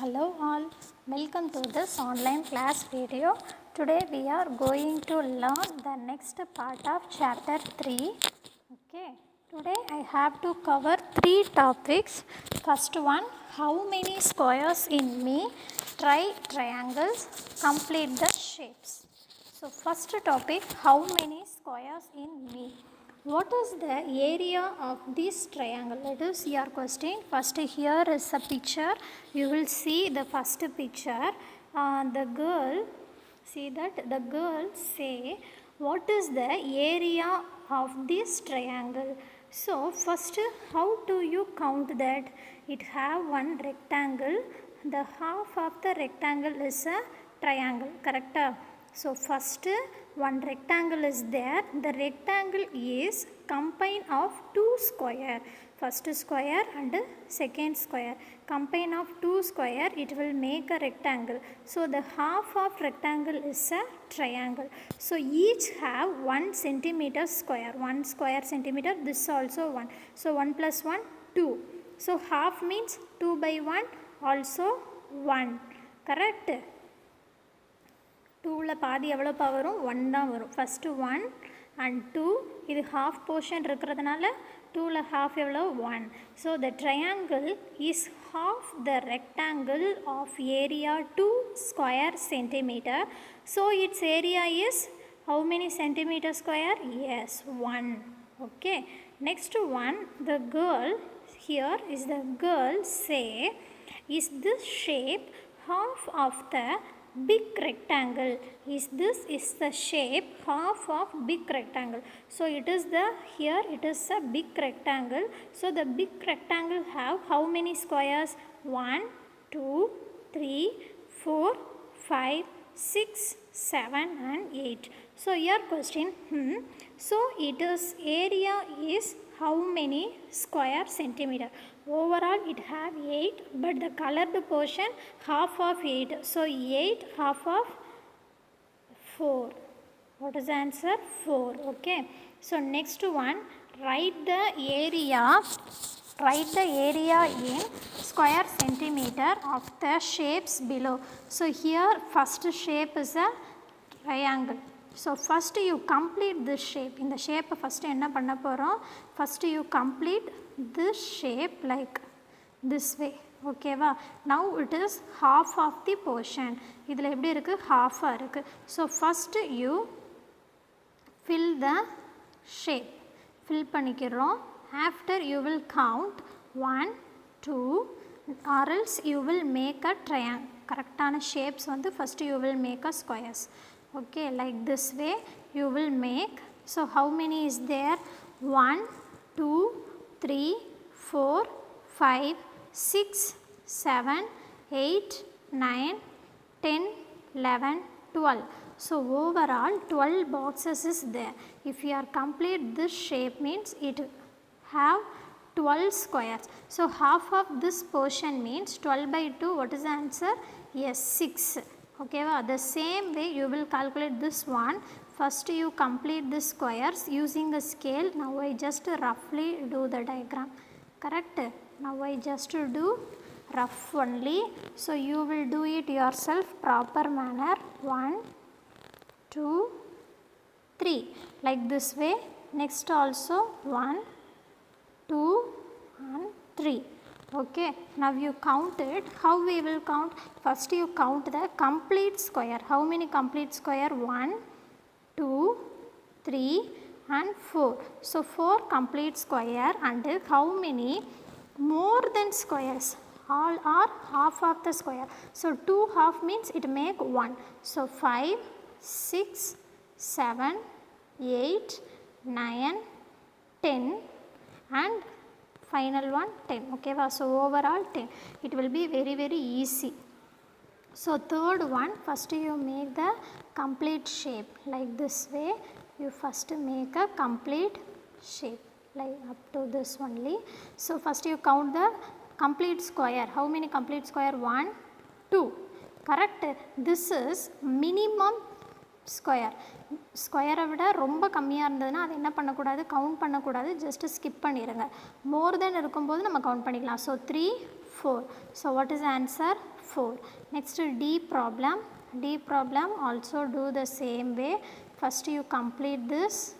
Hello all, welcome to this online class video. Today we are going to learn the next part of chapter 3. Okay, today I have to cover 3 topics. First one, how many squares in me? Try triangles, complete the shapes. So first topic, how many squares in me? What is the area of this triangle? That is your question. First here is a picture. You will see the first picture. The girl, see that the girl say, what is the area of this triangle? So first, how do you count that? It have one rectangle. The half of the rectangle is a triangle. Correct? So first one rectangle is there. The rectangle is combined of two square. First square and second square. Combine of two square, it will make a rectangle. So the half of rectangle is a triangle. So each have 1 centimeter square. 1 square centimeter. This also 1. So 1 plus 1, 2. So half means 2 by 1 also 1. Correct? 2ல பாதி எவ்வளோப்பா வரும் 1 தான் வரும். First 1 and 2 இது half portion இருக்கிறதுனால 2ல half எவ்வளோ 1. So the triangle is half the rectangle of area 2 square centimeter. So its area is how many centimeter square? Yes, 1. Okay. Next one, the girl, here is the girl say, is this shape half of the big rectangle? Is this is the shape half of big rectangle? So it is the, here it is a big rectangle. So the big rectangle have how many squares? 1, 2, 3, 4, 5, 6, 7 and 8. So your question, so it is area is how many square centimeter? Overall it have 8, but the colored portion half of 8. So 8 half of 4. What is the answer? 4. Okay. So next one, write the area in square centimeter of the shapes below. So here first shape is a triangle. So first you complete this shape. In the shape first enna panna porom? First you complete this shape like this way. Okay va? Now it is half of the portion. Idhula eppadi irukku? Half ah irukku. So first you fill the shape. Fill panikkirom. After you will count 1, 2, or else you will make a triangle. Correctana shapes vandu first you will make a squares. Okay, like this way you will make. So how many is there? 1, 2, 3, 4, 5, 6, 7, 8, 9, 10, 11, 12. So overall 12 boxes is there. If you are complete this shape means it have 12 squares. So half of this portion means 12 by 2. What is the answer? Yes, 6. Okay, the same way you will calculate this one. First you complete the squares using a scale. Now I just roughly do the diagram. Correct? Now I just do rough only. So you will do it yourself proper manner. 1, 2, 3. Like this way. Next also 1, 2 and 3. Okay, now you count it. How we will count? First you count the complete square. How many complete square? 1, 2, 3 and 4. So 4 complete square and how many more than squares? All are half of the square. So 2 half means it make 1. So 5, 6, 7, 8, 9, 10 and final one 10. Okay, so overall 10. It will be very easy. So third one, first you make the complete shape like this way. You first make a complete shape like up to this only. So first you count the complete square. How many complete square? 1, 2. Correct? This is minimum square. ஸ்கொயரை விட ரொம்ப கம்மியாக இருந்ததுன்னா அதை என்ன பண்ணக்கூடாது? Count பண்ணக்கூடாது. Just skip பண்ணிடுங்க. மோர் தென் இருக்கும்போது நம்ம கவுண்ட் பண்ணிக்கலாம். So 3, 4. So what is the answer? 4. Next D problem. D problem also do the same way. First you complete this.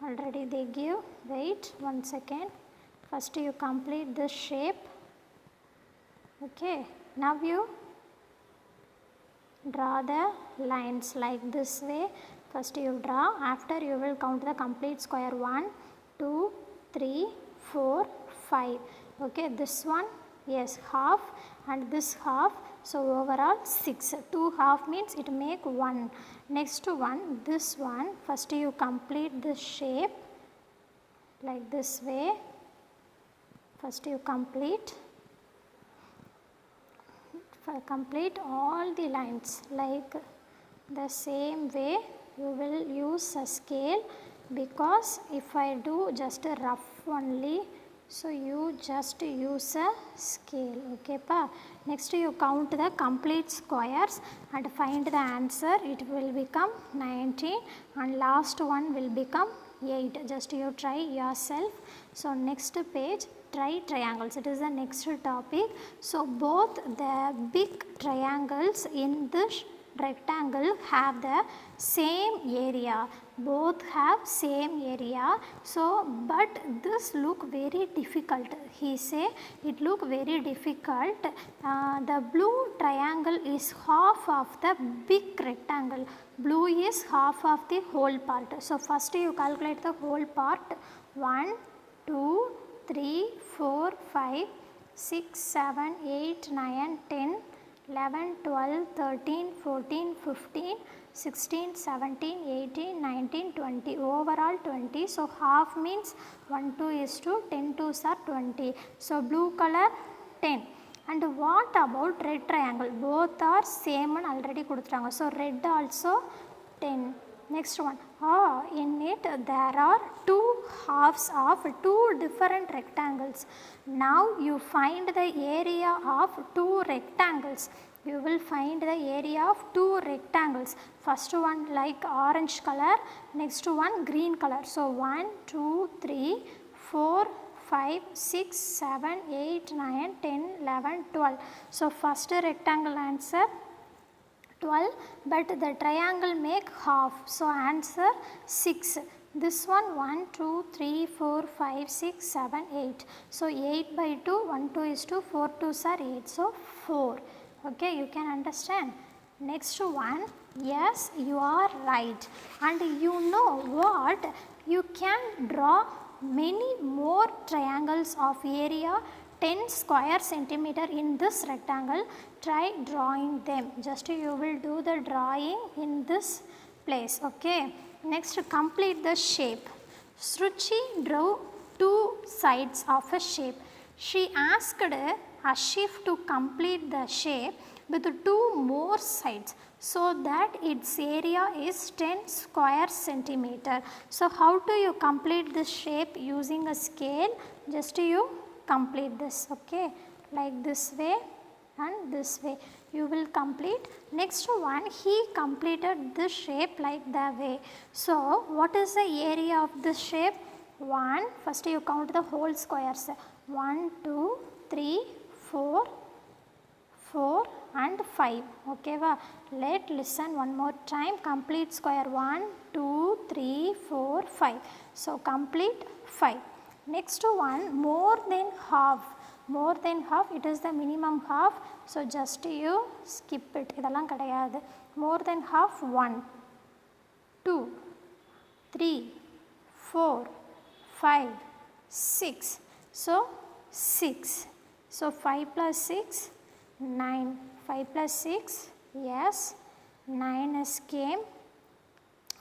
Already they give. Wait 1 second. First you complete this shape. Okay. Now you draw the lines like this way. First you draw. After you will count the complete square. 1, 2, 3, 4, 5. Okay. This one. Yes, half and this half. So overall 6. 2 half means it make 1. Next one, this one. First you complete this shape like this way. First you complete all the lines like the same way. You will use a scale, because if I do just a rough only, so you just use a scale. Okay pa. Next you count the complete squares and find the answer. It will become 19 and last one will become 8. Just you try yourself. So next page, try triangles. It is the next topic. So both the big triangles in this rectangle have the same area. Both have same area. So but this look very difficult. He say it look very difficult. The blue triangle is half of the big rectangle. Blue is half of the whole part. So first you calculate the whole part. 1, 2, 3, 4, 5, 6, 7, 8, 9, 10, 11, 12, 13, 14, 15, 16, 17, 18, 19, 20. Overall 20. So half means 1, 2 is to 10 2s are 20. So blue color 10. And what about red triangle? Both are same and already kuduthanga. So red also 10. Next one. In it there are two halves of two different rectangles. Now you find the area of two rectangles. You will find the area of two rectangles. First one like orange color, next one green color. So 1, 2, 3, 4, 5, 6, 7, 8, 9, 10, 11, 12. So first rectangle answer 12, but the triangle make half. So answer 6. This one 1, 2, 3, 4, 5, 6, 7, 8. So 8 by 2, 1, 2 is 2, 4 2s are 8. So 4. Okay, you can understand. Next one, yes, you are right. And you know what? You can draw many more triangles of area 10 square centimeter in this rectangle. Try drawing them. Just you will do the drawing in this place. Okay. Next, complete the shape. Shruchi drew two sides of a shape. She asked Ashif to complete the shape with two more sides, so that its area is 10 square centimeter. So how do you complete this shape? Using a scale, just you complete this. Okay, like this way and this way you will complete. Next one, he completed this shape like the way. So what is the area of this shape? 1, first you count the whole squares. 1, 2, 3, 4, 4 and 5. Okay, listen one more time. Complete square 1, 2, 3, 4, 5. So complete 5. Next one, more than half. More than half, it is the minimum half. So just you skip it. More than half 1, 2, 3, 4, 5, 6. So 6. So 5 plus 6, 9. 5 plus 6, yes, 9 is came.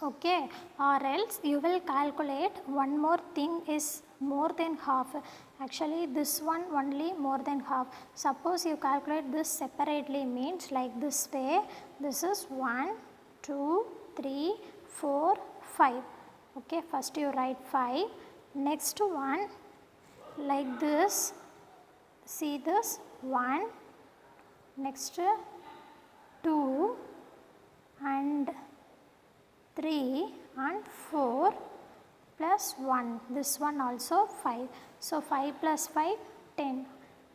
Okay, or else you will calculate one more thing is more than half. Actually this one only more than half. Suppose you calculate this separately, means like this way. This is 1, 2, 3, 4, 5. Okay, first you write 5. Next one like this. See this 1. Next 2 and 3 and 4 plus 1. This one also 5. So 5 plus 5, 10.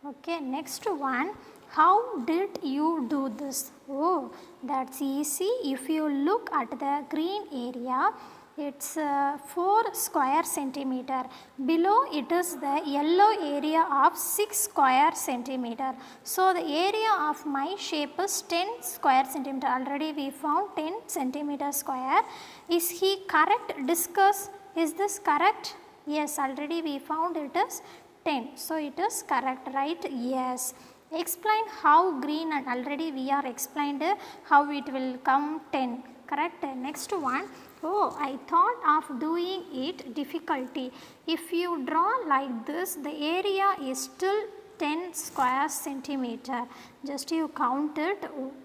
Okay, next one, how did you do this? Oh, that's easy. If you look at the green area, it's 4 square centimeter. Below it is the yellow area of 6 square centimeter. So the area of my shape is 10 square centimeter. Already we found 10 centimeter square. Is he correct? Discuss. Is this correct? Yes, already we found it is 10. So it is correct, right? Yes. Explain how green, and already we are explained how it will come 10. Correct? Next one. Oh, I thought of doing it difficulty. If you draw like this, the area is still 10 square centimeter. Just you count it,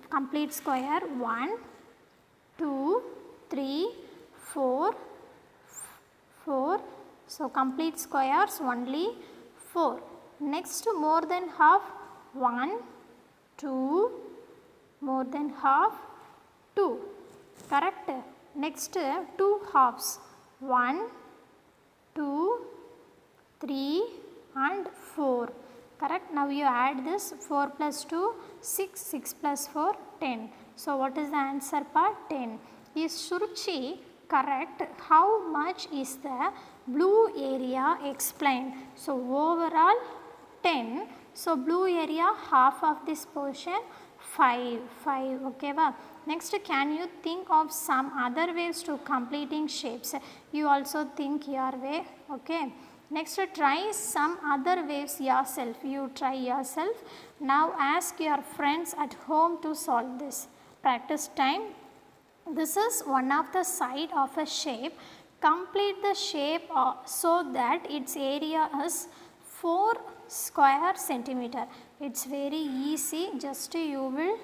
complete square, 1, 2, 3, 4, 4. So complete squares only 4. Next, more than half, 1, 2, more than half, 2. Correct? Next, 2 halves, 1, 2, 3 and 4. Correct? Now you add this, 4 plus 2, 6, 6 plus 4, 10. So what is the answer part? 10. Is Suruchi correct? How much is the blue area explained? So overall 10. So blue area, half of this portion, 5. Okay va? Next, can you think of some other ways to completing shapes? You also think your way. Okay. Next, try some other ways yourself. You try yourself. Now ask your friends at home to solve this. Practice time. This is one of the side of a shape. Complete the shape so that its area is 4 square centimeter. It's very easy. Just you will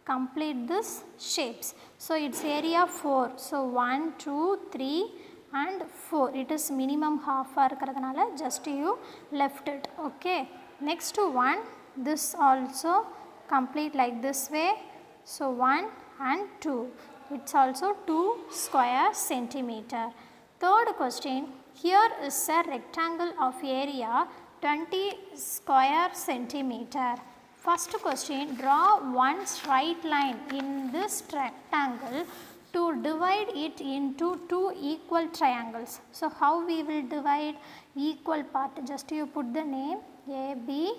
complete this shapes. So its area 4. So 1, 2, 3 and 4. It is minimum half irukradanaala just you left it. Okay. Next one, this also complete like this way. So 1 and 2. It's also 2 square centimeter. Third question, here is a rectangle of area 20 square centimeter. First question, draw one straight line in this rectangle to divide it into 2 equal triangles. So how we will divide equal part? Just you put the name A, B,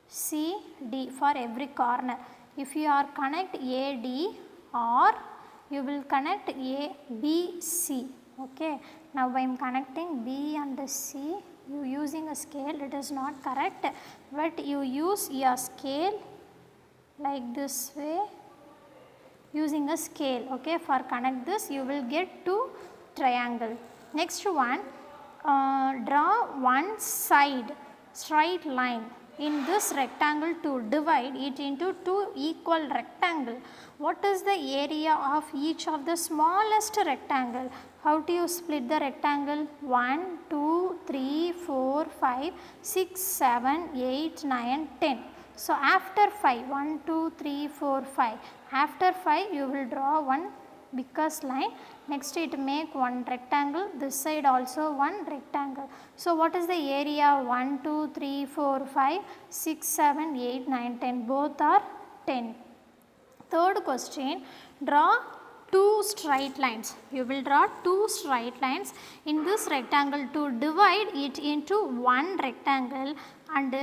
C, D for every corner. If you are connect AD, or you will connect A, B, C. Okay. Now I am connecting B and C. You using a scale, it is not correct, but you use your scale like this way, using a scale. Okay. For connect this, you will get 2 triangle. Next one, draw one side straight line in this rectangle to divide it into 2 equal rectangle. What is the area of each of the smallest rectangle? How do you split the rectangle? 1, 2, 3, 4, 5, 6, 7, 8, 9, 10. So after 5, 1, 2, 3, 4, 5. After 5 you will draw one biggest line. Next it make one rectangle. This side also one rectangle. So what is the area? 1, 2, 3, 4, 5, 6, 7, 8, 9, 10. Both are 10. Third question, draw 2 straight lines. You will draw 2 straight lines in this rectangle to divide it into one rectangle and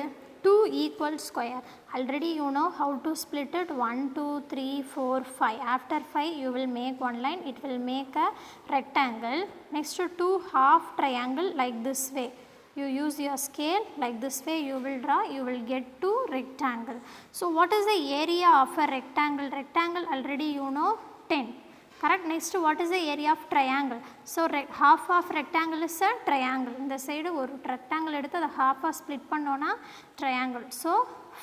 2 equal square. Already you know how to split it. 1, 2, 3, 4, 5. After 5 you will make one line. It will make a rectangle. Next to 2 half triangle like this way. You use your scale like this way, you will draw, you will get 2 rectangle. So what is the area of a rectangle? Rectangle already you know 10. Correct. Next, what is the area of triangle? So half of rectangle is a triangle. In the side ஒரு rectangle எடுத்து the half split பண்ணோனா triangle. So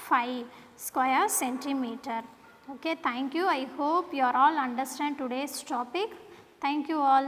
5 square centimeter. Okay, thank you. I hope you are all understand today's topic. Thank you all.